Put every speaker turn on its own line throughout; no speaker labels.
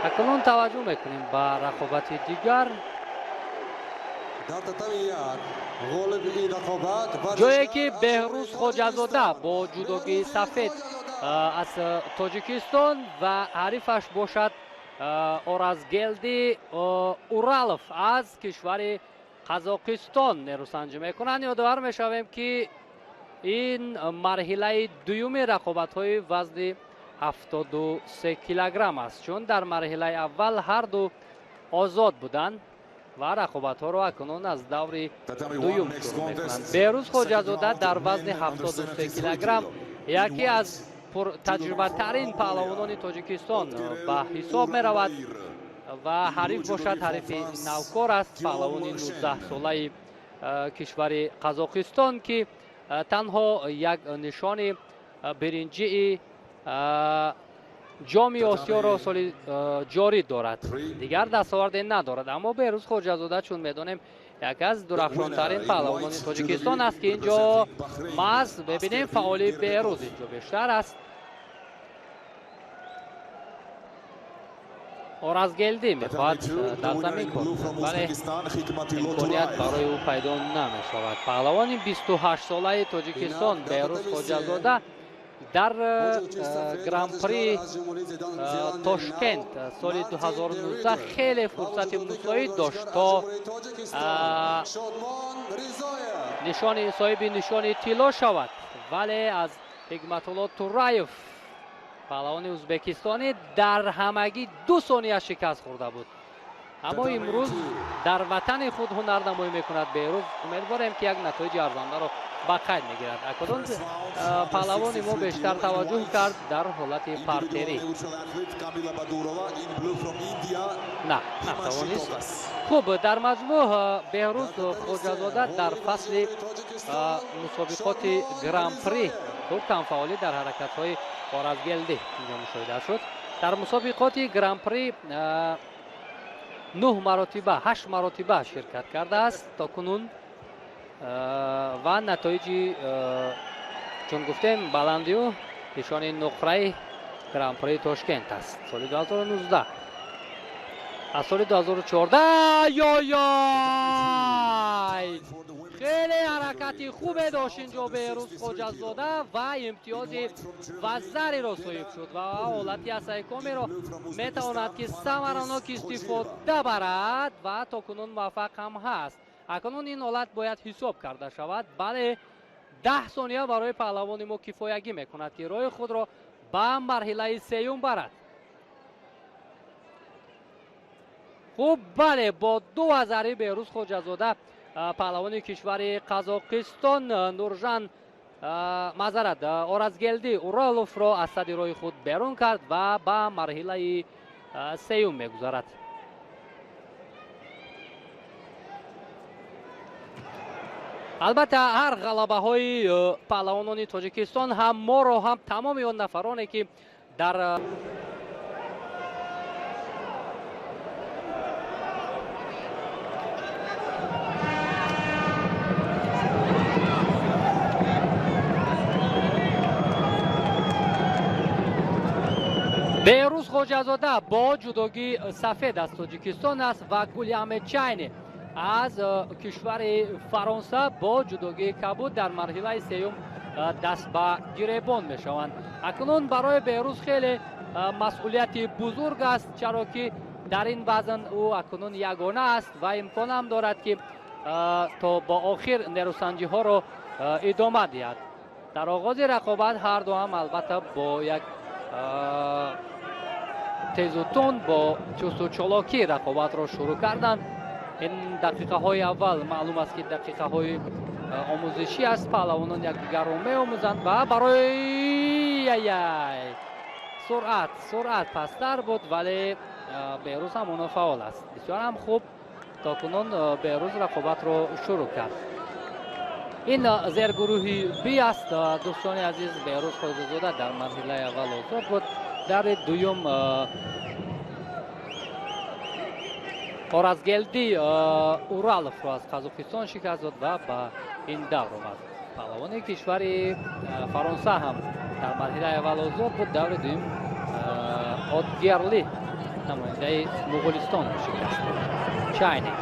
اکنون توجه میکنیم با رقابت دیگر، جایی که بهروز خوجازاده با جودوگی سفید از تاجیکستان و حریفش باشد اورازگلدی اورالوف از کشور قزاقستان نیروسنجی میکنند. یادآور میشویم که این مرحله دوم رقابت های وزن 73 کیلوگرم است، چون در مرحله اول هر دو آزاد بودند و رقابت ها را اکنون از دور دوم شروع میکنند. بهروز خوجازاده در وزن 73 کیلوگرم یکی از پر تجربه ترین پهلوانان تاجیکستان به حساب می رود و حریف باشد حریف نوکار است، پهلوان 19 ساله کشور قزاقستان که تنها یک نشان برنجی جام آسیا را سال جاری دارد، دیگر دستاورد ندارد. اما بهروز خوجازاده چون میدانیم یک از درخشانترین پهلوانان تاجیکستان است که اینجا محض ببینیم فعالی بهروز اینجا بیشتر است. اورازگلدی میخواهد در زمین کند ولی امکانیت برای او پیدا نمی شود. پهلوان 28 ساله تاجیکستان بهروز خوجازاده در گران پری تاشکند سال 2019 خیلی فرصت مساعد داشت تا صاحب نشان طلا شود، ولی از حکمت الله تورایف پهلوان ازبکستانی در همگی 2 ثانیه شکست خورده بود. اما امروز در وطن خود هنرنمایی میکند بهروز. امیدواریم که یک نتایج ارزنده را به قید میگیرد. اکنون پهلوان ما بیشتر توجه کرد در حالت پارتری. نه توانست. خوب، در مجموع بهروز خوجازاده در فصل مسابقات گران پری خوب کم فعالی در حرکت های اورازگلدی اینجا مشاهده شد. در مسابقات گران پری 8 مرتبه شرکت کرده است تا کنون و نتایج چون گفتیم بلندی و نشان نقره گران پری تاشکند است. سال 2019 از سال 2014 خیلی حرکتی خوبه داشت اینجا بهروز خوجازاده و امتیاز وزری را صاحب شد و حالتی از سایکامی را میتواند که ثمرناک استفاده برد و تا کنون موفق هم هست. اکنون این حالت باید حساب کرده شود. بله 10 ثانیه برای پهلوان ما کفایگی میکند که راه خود را به مرحله سوم برد. خوب، بله با 2 هزاری بهروز خوجازاده پهلوان کشور قزاقستان نورجان معذرت اورازگلدی اورالوف را از صد راه خود بیرون کرد و به مرحله سوم میگذارد. البته هر غلبه های پهلوانان تاجیکستان هم ما را هم تمام آن نفرانی که در بهروز خوجازاده با جودوگی سفید از تاجیکستان است و گلی احمدچینی از کشور فرانسه با جودوگی کبود در مرحله سوم دست به گریبان می شوند. اکنون برای بهروز خیلی مسئولیت بزرگ است، چرا که در این وزن او اکنون یگانه است و امکان هم دارد که تا با آخر نیروسنجی ها را ادامه دهد. در آغاز رقابت هر دو هم البته با یک تیز و تند با چست و چالاکی رقابت را شروع کردند. این دقیقه های اول معلوم است که دقیقه های آموزشی است. پهلوانان یکدیگر را می‌آموزند و برای سرعت پستر بود، ولی بهروز هم اون فعال است. بسیار هم خوب تا کنون بهروز رقابت را شروع کرد. این زیرگروهی بی است دوستان عزیز. بهروز خوجازاده در مرحله اول آزاد بود، در دوم اورازگلدی اورالوف را از قزاقستان شکست داد و به این دور آمد. پهلوان کشور فرانسه هم در مرحله اول آزاد بود، دور دوم آدگرلی نماینده مغولستان رو شکست داد. چاینه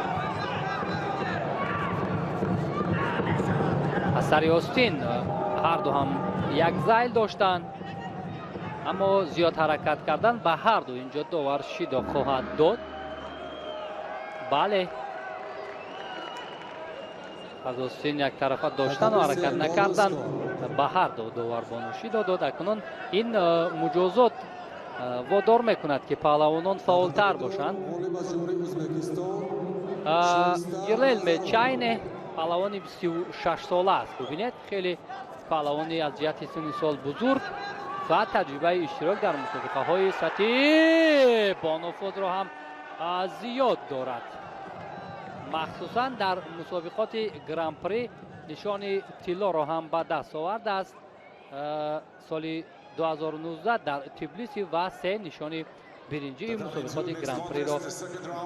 از سر آستین هر دو هم یک زایل داشتن، اما زیاد حرکت کردن به هر دو اینجا داور شیدا خواهد داد. بله از آستین یک طرفه داشتن و حرکت نکردن، به هر دو داور بانو شیدا داد. اکنون این مجازات وادار میکند که پهلوانان فعالتر باشند. گیرلم چاینه پهلوانی 36 ساله است. ببینید خیلی پهلوانی از جهت سن سال بزرگ و تجربه اشتراک در مسابقه های سطحی بانوفود را هم زیاد دارد. مخصوصا در مسابقات گران پری نشان طلا را هم به دست آورده است. سال 2019 در تبلیسی و 3 نشان برنجی مسابقات گران پری را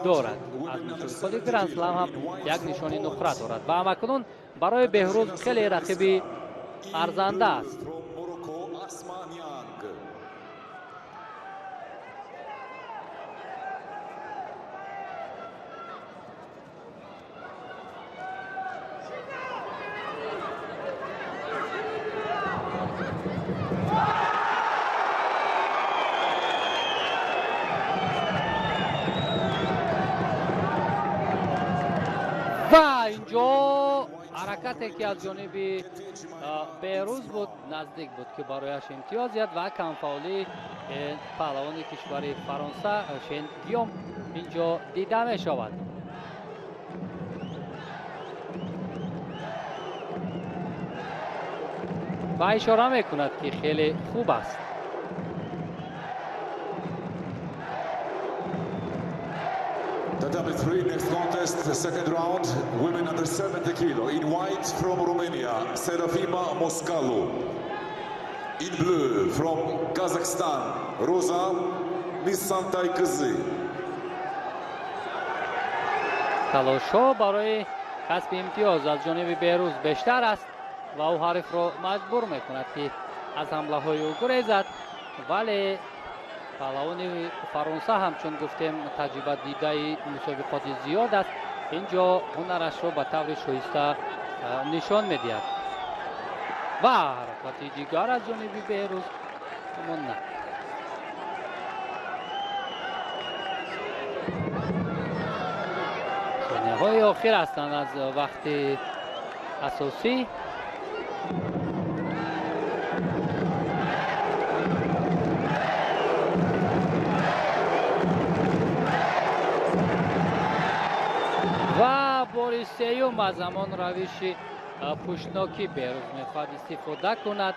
دارد. از مسابقات گران سلام هم یک نشان نقره دارد و همکنون برای بهروز خیلی رقیب ارزنده است. و اینجا حرکتی که از جانب بهروز بود نزدیک بود که برایش امتیاز یاد و کم فاولی پهلوان کشور فرانسه شین گیوم اینجا دیده می شود. و اشاره می کند که خیلی خوب است.
WWE next contest, the second round, women under 70 kilo. In white from Romania, Serafima Moscalu. In blue from Kazakhstan, Rosa Nisantay Kızı.
تلاش‌ها برای کسب امتیاز از جانب بهروز بیشتر است و او حریف را مجبور میکند که از حمله های او گریزد، ولی پهلوان فرانسه هم چون گفتیم تجربه دیده مسابقات زیاد است، اینجا هنرش را به طور شایسته نشان میدهد. و حرکت دیگر از جانب بهروز اما نه. ثانیه های آخر هستند از وقت اساسی. و بار سیوم از همان روش پشتناکی بهروز میخواد استفاده کند،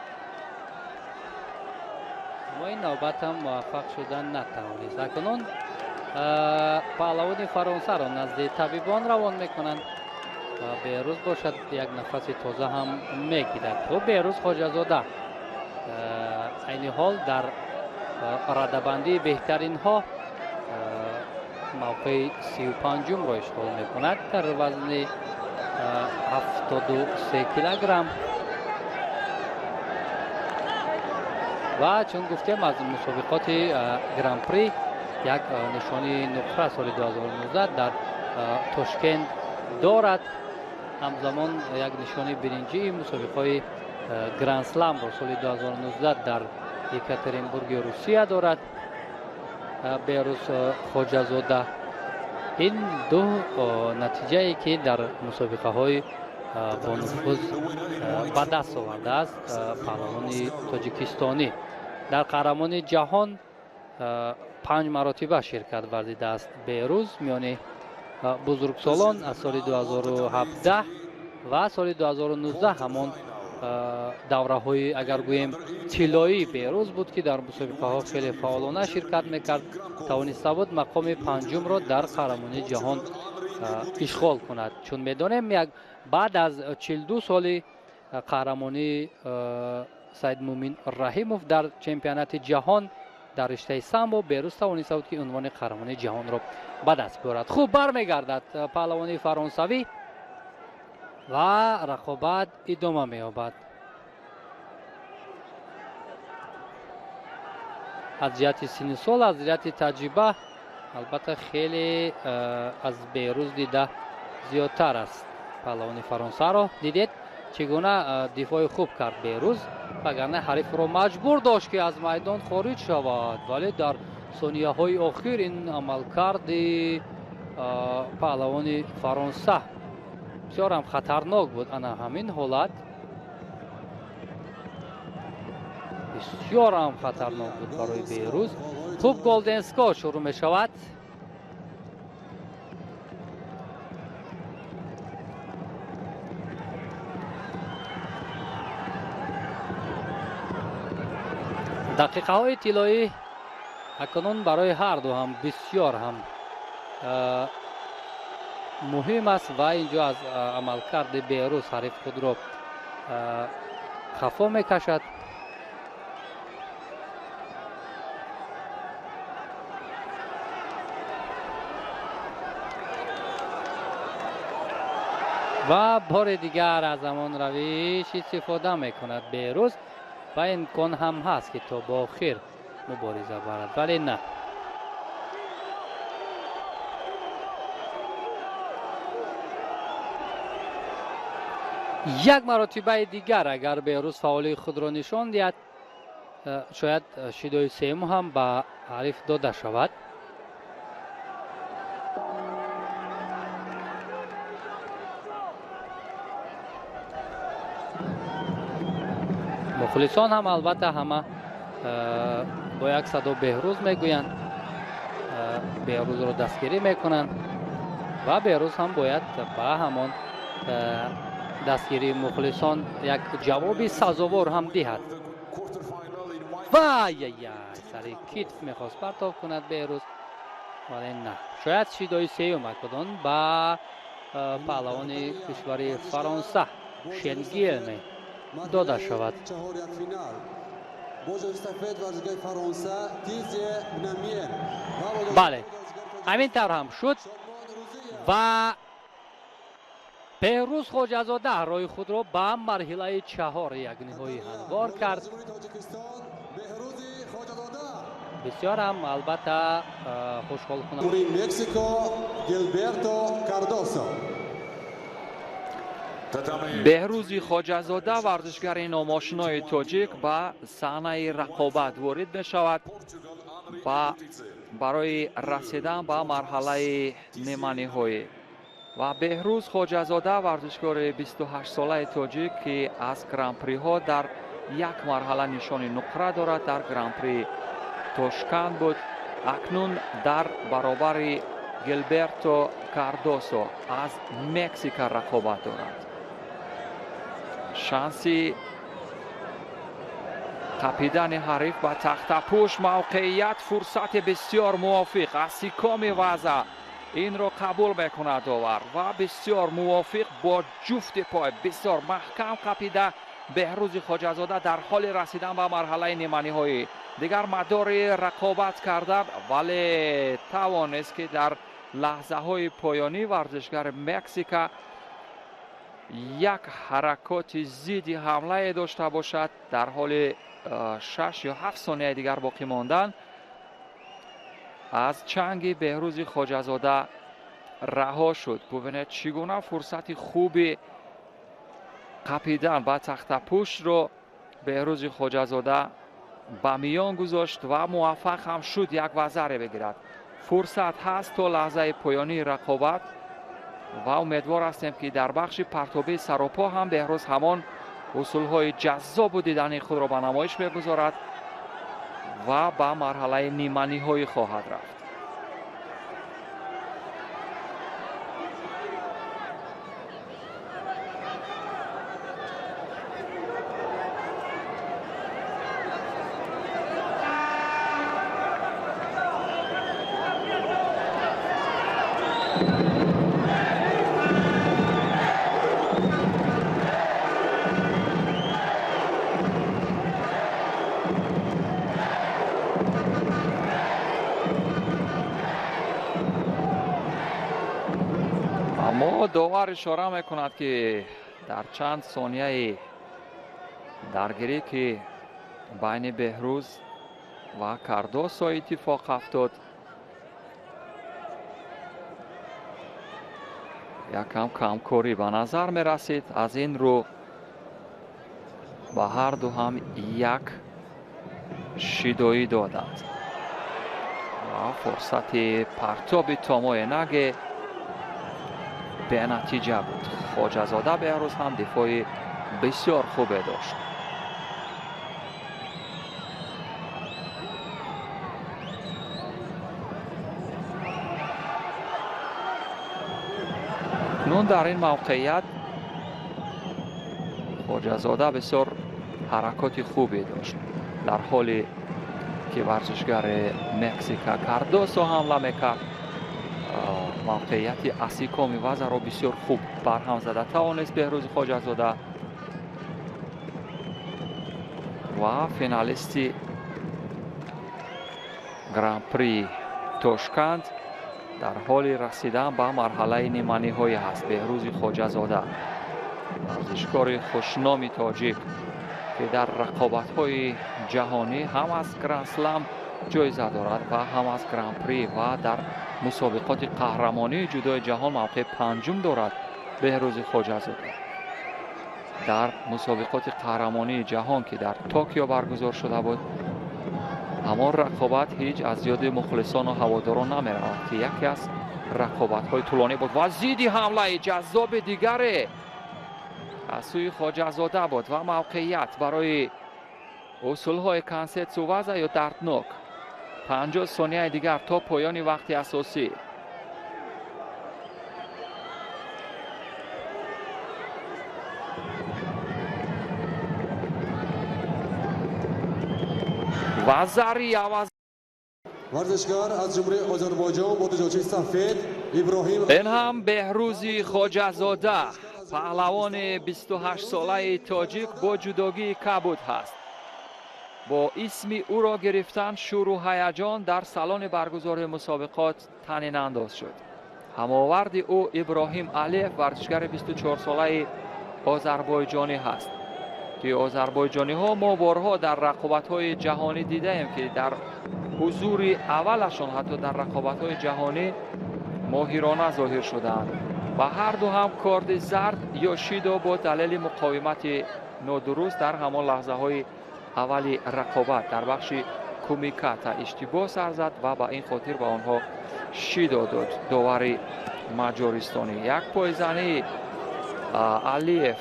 اما این نوبت هم موفق شدن نتوانست. اکنون پهلوان فرانسه را نزد طبیبان روان میکنند و بهروز باشد یک نفس تازه هم میگیرد. و بهروز خواجه‌زاده عین حال در رده‌بندی بهترین ها موقع 35 را اشغال میکند در وزن 73 کیلوگرم. و چون گفتیم از مسابقات گران پری یک نشانی نقره سال 2019 در تاشکند دارد، همزمان یک نشانی برنجی مسابقات گران سلام را سال 2019 در یکاترینبورگ روسیه دارد. بهروز خواجه‌زاده این دو نتیجه ای که در مسابقه های با نفوذ به دست آورده است. پهلوان تاجیکستانی در قهرمانی جهان 5 مراتبه شرکت ورزیده است. بهروز میان بزرگسالان از سال 2017 و سال 2019 همان دوره های اگر گوییم طلایی بهروز بود که در مسابقه ها خیلی فعالانه شرکت میکرد، توانسته بود مقام 5 را در قهرمانی جهان اشغال کند. چون میدانیم یک بعد از 42 سال قهرمانی سید مومن رحیموف در چمپیونات جهان در رشته سامبو، بهروز توانسته بود که عنوان قهرمانی جهان را به دست بیارد. خوب برمیگردد پهلوانی فرانسوی و رقابت ادامه می‌یابد. از جهت سن سال، از جهت تجربه البته خیلی از بهروز دیده زیادتر است. پهلوان فرانسه رو دیدید چگونه دفاع خوب کرد بهروز، وگرنه حریف رو مجبور داشت که از میدان خارج شود، ولی در ثانیه های آخر این عملکرد پهلوان فرانسه بسیار هم خطرناک بود. انا همین حالت بسیار هم خطرناک بود برای بهروز. خوب گلدن اسکا شروع می شود. دقیقه های طلایی اکنون برای هر دو هم بسیار هم مهم است و اینجا از عملکرد بهروز حریف خود را خفا میکشد. و بار دیگر از همان روش استفاده میکند بهروز و امکان هم هست که تا با آخر مبارزه برد، ولی نه. یک مرتبه دیگر اگر بهروز فعالی خود را نشان دهد شاید شیدای سوم هم به حریف داده شود. مخلصان هم البته همه با یک صدا بهروز میگویند، بهروز رو دستگیری میکنند و بهروز هم باید به همان دستگیری مخلصان یک جوابی سزاوار هم دهد. و سری کتف میخواست پرتاب کند بهروز، ولی نه. شاید شیدای سوم اکنون با پهلوان کشور فرانسه شنگیل داده شود. بله همین طور هم شد و بهروز خواجه‌زاده رای خود را به مرحله 4 یک نهایی هموار کرد. بسیار هم البته خوشحال کننده.
مکزیکو گیلبرتو کاردوسو.
بهروز خواجه‌زاده ورزشگر ناماشنای تاجیک به صحنه رقابت وارد می شود و برای رسیدن به مرحله نیمه نهایی. و بهروز خواجه‌زاده ورزشکار 28 ساله تاجیک که از گرانپری ها در یک مرحله نشان نقره دارد. در گرانپری تاشکند بود، اکنون در برابر گیلبرتو کاردوسو از مکزیک رقابت دارد. شانسی قپیدن حریف به تخت پوش، موقعیت، فرصت بسیار موافق از سیکام وضع این را قبول میکند داور و بسیار موافق با جفت پای بسیار محکم قپیده. بهروز خواجه‌زاده در حال رسیدن به مرحله نیمه نهایی دیگر مدار رقابت کردن، ولی توانست که در لحظه های پایانی ورزشگر مکزیک یک حرکات ضد حمله داشته باشد. در حال 6 یا 7 ثانیه دیگر باقی ماندن از چنگ بهروز خواجه‌زاده رها شد. ببینید چگونه فرصت خوبی قپیدن با تخت پوش رو بهروز خواجه‌زاده به میان گذاشت و موفق هم شد یک وزره بگیرد. فرصت هست تا لحظه پایانی رقابت و امیدوار هستیم که در بخش پرتابی سراپا هم بهروز همان اصولهای جذاب و دیدنی خود را به نمایش میگذارد و به مرحله نیمه نهایی خواهد رفت. اما داور اشاره میکند که در چند ثانیه درگیری که بین بهروز و کاردوسو اتفاق افتاد якам камкорӣ ба назар мерасид. Аз ин рӯ ба ҳарду ҳам як шидоӣ доданд ва фурсати партоби Томоенаге бенатиҷа буд. Хоҷазода беҳрӯз ҳам дифои бисёр хубе дошт. нун дар ин мавқеият хоҷазода бисёр ҳаракоти хубе дошт. дар ҳоле ки варзишгари Мексика Кардосо ҳамла мекард, мавқеияти Асикоми Вазаро бисёр хуб барҳам зада тавонист Беҳрӯзи Хоҷазода ва финалисти Гран-при Тошканд дар ҳоли расидан ба марҳалаи ниманиҳоя ҳаст. Беҳрӯзи Хоҷазода, варзишкори хушноми тоҷик ки дар рақобатҳои ҷаҳонӣ ҳам аз Гран-слам ҷоиза дорад ва ҳам аз Гран-при ва дар мусобиқоти қаҳрамонии ҷудои ҷаҳон мавқеи панҷум дорад. Беҳрӯзи Хоҷазода дар мусобиқоти қаҳрамонии ҷаҳон ки дар Токио баргузор шуда буд, ҳамон рақобат ҳеҷ аз ёди мухлисону ҳаводорон намеравад ки яке аз рақобатҳои тӯлонӣ буд ва зидди ҳамлаи ҷаззоби дигаре аз сӯи Хоҷазода буд ва мавқеият барои усулҳои Кансетсу Ваза ё дарднок. 50 сонияи дигар то поёни вақти асосӣ. Вазари аваз
ورزشکار از جمهوری آذربایجان با دریاچه سفید ابراهیم
ин ҳам Беҳрӯзи Хоҷазода, паҳлавони 28 солаи тоҷик бо ҷудогии кабуд ҳаст. бо исми ӯро гирифтан шӯру ҳаяҷон дар салони баргузории мусобиқот танинандоз шуд. ҳамоварди ӯ Иброҳим Алиев, варзишгари 24 солаи озарбойҷонӣ ҳаст ки озарбойҷониҳо мо борҳо дар рақобатҳои ҷаҳонӣ дидаем ки дар ҳузури аввалашон ҳатто дар рақобатҳои ҷаҳонӣ моҳирона зоҳир шуданд ва ҳарду ҳам корди зард ё шидо бо далели муқовимати нодуруст дар ҳамон лаҳзаҳои аввали рақобат дар бахши кумиката иштибоҳ сар зад ва ба ин хотир ба онҳо шидо дод довари маҷористонӣ. Як пойзании Алиев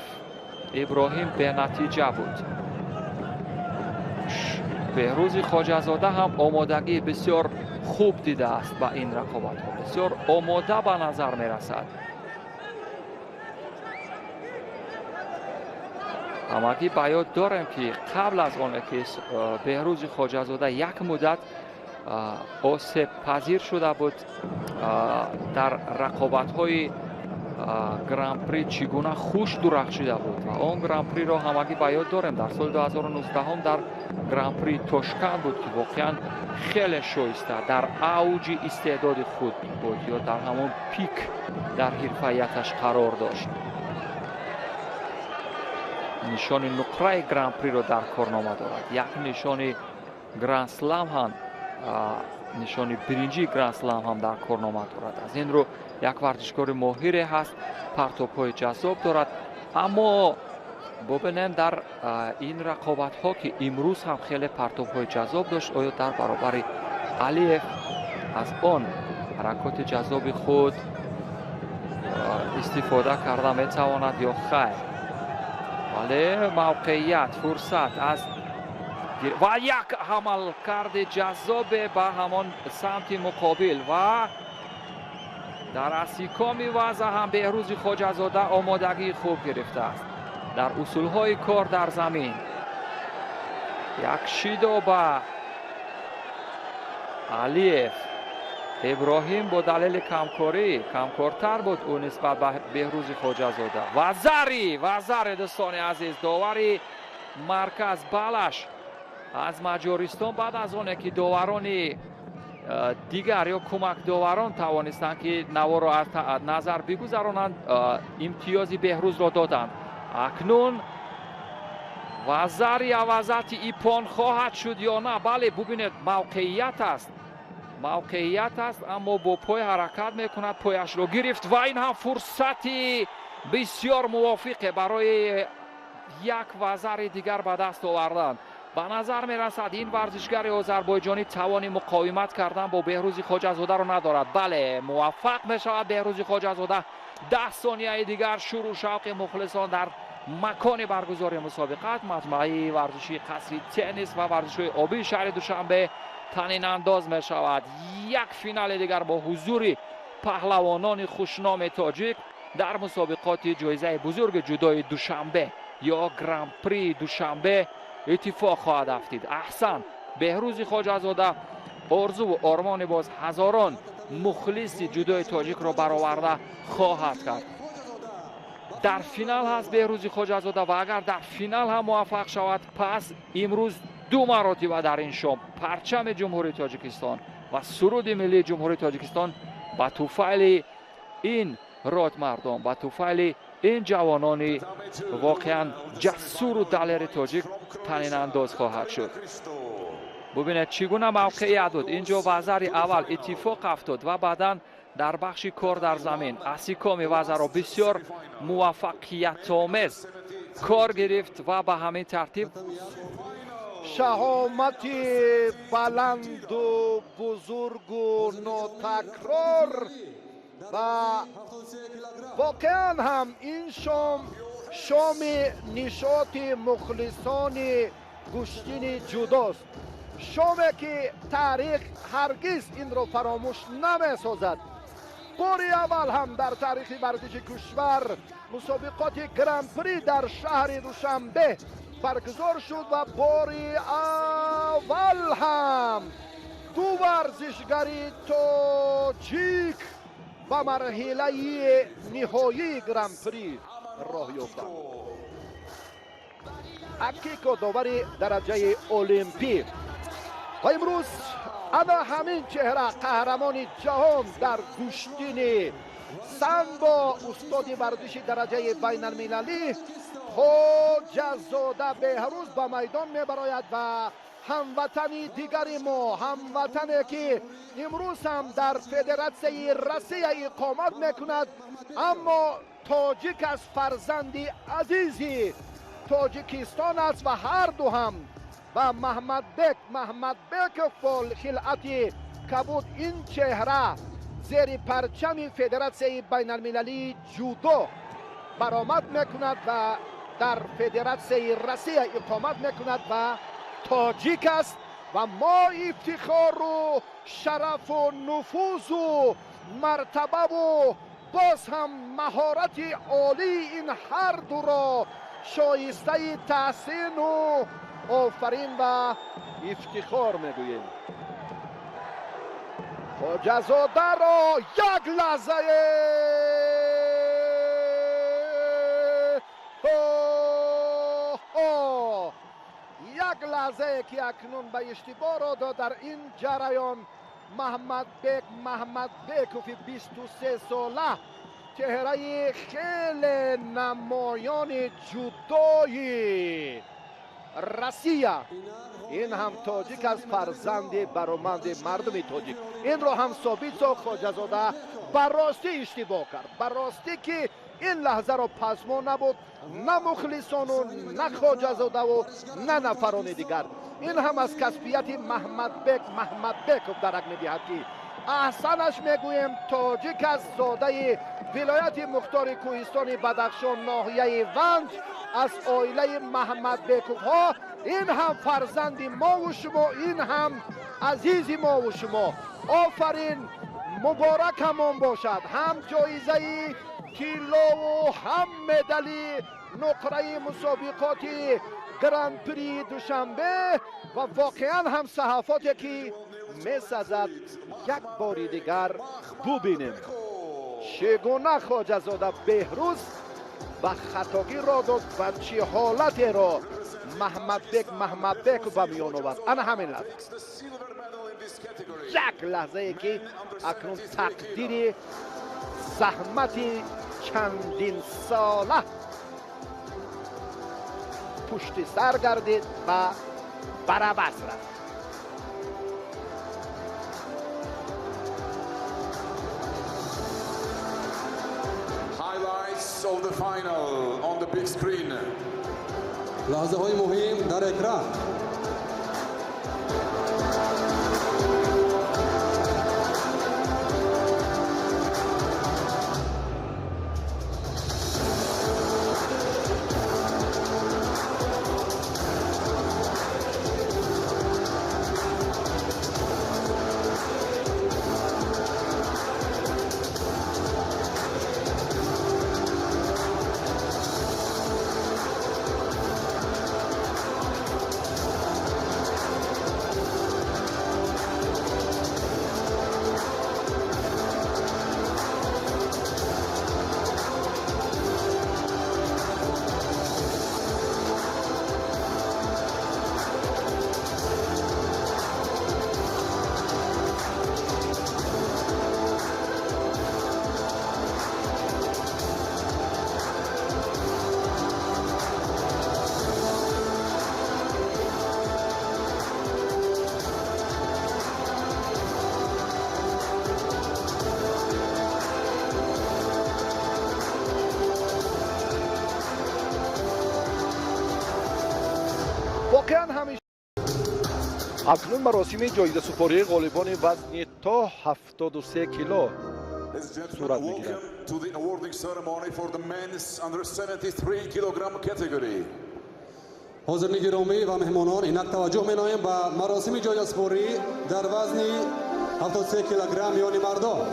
Иброҳим бенатиҷа буд. Беҳрӯзи Хоҷазода ҳам омодагии бисёр хуб дидааст ба ин рақобатҳо. бисёр омода ба назар мерасад. ҳамагӣ ба ёд дорем ки қабл аз оне ки Беҳрӯзи Хоҷазода як муддат осебпазир шуда буд дар рақобатҳои Гран-при чӣ гуна хуш дурахшида буд ва он Гран-приро ҳамагӣ ба ёд дорем. дар соли 2019 дар Гран-при Тошканд буд ки воқеан хеле шоиста дар авҷи истеъдоди худ буд ё дар ҳамон пик дар ҳирфаияташ қарор дошт. нишони нуқраи Гран-приро дар корнома дорад. як нишони Гран-слам ҳам, нишони биринҷии Гран-слам ҳам дар корнома дорад. аз ин рӯ як варзишкори моҳире ҳаст, партопҳои ҷаззоб дорад. аммо бубинем дар ин рақобатҳо ки имрӯз ҳам хеле партопҳои ҷаззоб дошт, оё дар баробари Алиев аз он ҳаракоти ҷаззоби худ истифода карда метавонад ё хайр. вале мавқеият, фурсат аз ва як ҳамалкарди ҷаззобе ба ҳамон самти муқобил ва дар Асикоми Ваза ҳам Беҳрӯзи Хоҷазода омодагии хуб гирифтааст дар усулҳои кор дар замин. як шидо ба Алиев. Иброҳим бо далели камкорӣ камкортар буд ӯ нисбат ба Беҳрӯзи Хоҷазода. Вазари дӯстони азиз, довари марказ Балаш аз Маҷористон баъд аз оне ки доварони дигар ё кӯмакдоварон тавонистанд ки наворо аз назар бигузаронанд, имтиёзи Беҳрӯзро доданд. акнун Вазари авазати ипон хоҳад шуд ё на? бале, бубинед, мавқеият аст. موقعیت است اما با پای حرکت میکند، پایش رو گرفت و این هم فرصتی بسیار موافقه برای یک وزر دیگر به دست آوردن. به نظر میرسد این ورزشگر آذربایجانی توانی مقاومت کردن با بهروز خواجه‌زاده رو ندارد. بله، موفق میشود بهروز خواجه‌زاده. 10 ثانیه دیگر شروع شوق مخلصان در مکان برگزاری مسابقات مجمع ورزشی قصری تنیس و ورزش‌های آبی شهر دوشنبه طنین انداز می شود. یک فینال دیگر با حضور پهلوانان خوشنام تاجیک در مسابقات جایزه بزرگ جودوی دوشنبه یا گران پری دوشنبه اتفاق خواهد افتید. احسن، بهروز خواجه‌زاده آرزو و آرمان باز هزاران مخلص جودوی تاجیک را برآورده خواهد کرد. در فینال هست بهروز خواجه‌زاده و اگر در فینال هم موفق شود پس امروز 2 مراتب در این شام پرچم جمهوری تاجیکستان و سرود ملی جمهوری تاجیکستان با توفیل این راد مردم، با توفیل این جوانان واقعا جسور و دلیر تاجیک طنین انداز خواهد شد. ببینید چگونه موقعیت بود. اینجا وزر اول اتفاق افتاد و بعدا در بخش کار در زمین اسیکام وزر را بسیار موفقیت آمیز کار گرفت و به همین ترتیب
شهامتی بلند و بزرگ و ناتکرار و واقعا هم این شام نشاط مخلصان گشتین جوداست. شامی که تاریخ هرگز این را فراموش نمی سازد. بار اول هم در تاریخ ورزش کشور مسابقات گران پری در شهر دوشنبه برگزار شد و بار اول هم 2 ورزشگری تاجیک به مرحله نهایی گران پری راه یافتند. اکیکا داور درجه المپی و امروز انا همین چهره قهرمان جهان در کشتین سنبا استاد ورزشی درجه بین المللی خواجه‌زاده بهروز به میدان میبراید و هموطنی دیگری ما، هموطنی که امروز هم در فدراسیون روسیه اقامت میکند اما تاجیک از فرزندی عزیزی تاجیکستان است و هر دو هم و محمد بک فول خلعتی کبود این چهره زیر پرچم فدراسیون بین المللی جودو برآمد میکند و در فدراسیون روسیه اقامت میکند و تاجیک است و ما افتخار و شرف و نفوذ و مرتبه و باز هم مهارت عالی این هر دو را شایسته تحسین و آفرین و افتخار میگوییم. خواجه‌زاده را یک لحظه یک لحظه که اکنون به اشتباه را داد در این جریان محمد بیکوف 23 ساله چهره خیلی نمایان جودوی روسیه این هم تاجیک از فرزند برآمد مردم تاجیک این را هم ثابت ساخت. خواجه‌زاده براستی اشتباه کرد، براستی که این لحظه را پسما نبود نه مخلصان و نه خواجه‌زاده و نه نفران دیگر. این هم از کسبیت محمد بیکوف درک می‌دهد که احسنش میگویم تاجیک از زاده ولایت مختار کوهستان بدخشان ناحیه ونج از عائله محمد بیکوف ها. این هم فرزند ما و شما، این هم عزیز ما و شما. آفرین، مبارک همون باشد. هم جایزه طلا و هم مدالی نقره مسابقات گران پری دوشنبه و واقعا هم صحافاتی که میسازد یک باری دیگر ببینیم چگونه خواجه‌زاده بهروز و خطاگی را داد و چه حالتی را محمد بیک به میان آورد. انا همین لحظه، یک لحظه ای که اکنون تقدیر زحمت چندین ساله پشت سر گردید و برعکس رفت.
of the final on the big screen.
لحظه های مهم در اکران.
واقعا همیشه اکنون مراسم جایزه سپاری غالبان وزن تا 73 کیلو
Ladies and
صورت
gentlemen,
میگیرد.
welcome to the awarding ceremony for the men's under 73 kilogram category.
حاضرین گرامی و مهمانان اینک توجه می‌نماییم به مراسم جایزه سپاری در وزن 73 کیلوگرم یعنی مردا.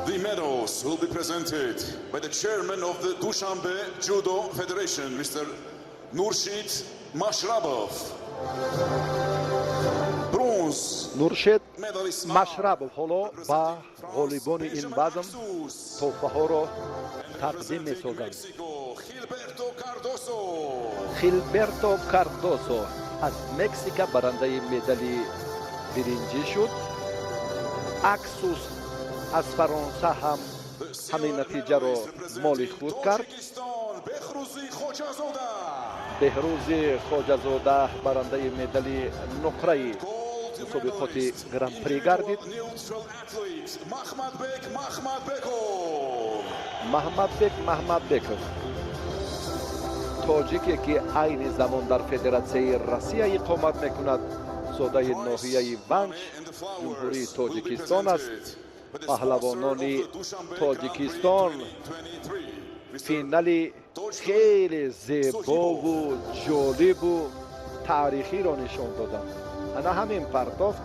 The medals will be presented by the chairman of the Dushanbe Judo Federation, Mr. Nurshid Mashrabov. Bronze
نورشد
medalist
مشرب حالا با غالبان این وزن تحفه ها را تقدیم می سازند.
Gilberto Cardoso.
خیلبرتو کاردوسو از مکزیک برنده مدال برنجی شد. اکسوس از فرانسه هم همین نتیجه را مال خود کرد. بهروز خواجه‌زاده برنده مدال نقره مسابقات گران پری گردید. محمد بکوف تاجیکی که عین زمان در فدراسیون روسیه اقامت میکند، زاده ناحیه ونش جمهوری تاجیکستان است. پهلوانان تاجیکستان فینال خیلی زیبا و جالب و تاریخی را نشان دادند. انا همین پرتافت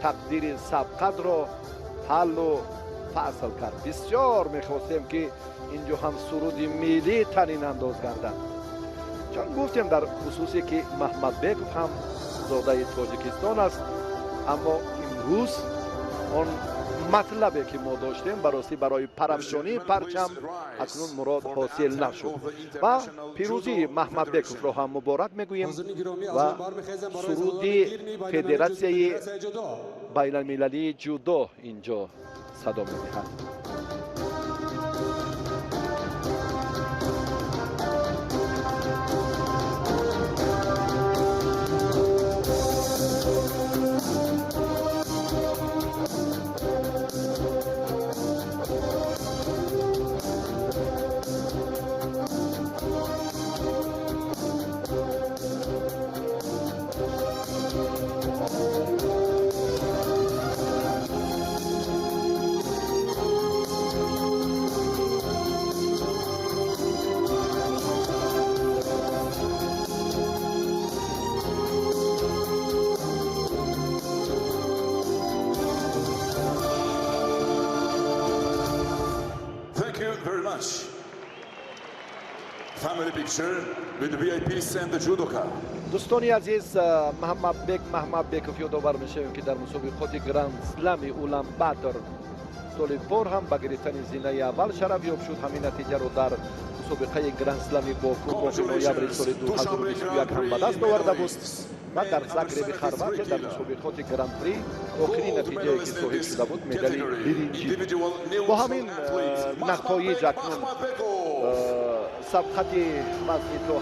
تقدیر سبقت را حل و فصل کرد. بسیار میخواستیم که اینجا هم سرود ملی تنین انداز گردد، چون گفتیم در خصوصی که محمد بیکوف هم زاده تاجیکستان است، اما امروز آن مطلبی که ما داشتیم برای پرافشانی پرچم اکنون مراد حاصل نشد و پیروزی محمد بیکوف را هم مبارک میگوییم و سرود فدراسیون بین المللی جودو اینجا صدا می‌دهد.
Family picture with the VIPs and the judoka.
دوستانی عزیز، محمد بیکوف یادآور میشویم که در مسابقات گرند اسلم اولانباتر سال بار هم به گرفتن زینه اول شرف یافت شد. همین نتیجه رو در مسابقه گرند اسلم باکو ماه نوامبر سال 2021 هم به دست آورده بود و در زاگرب خرواطی در مسابقات گرند پری آخرین نتیجه که صاحب شده بود مدال برنجی. با همین نتایج اکنون سبقت وزن تا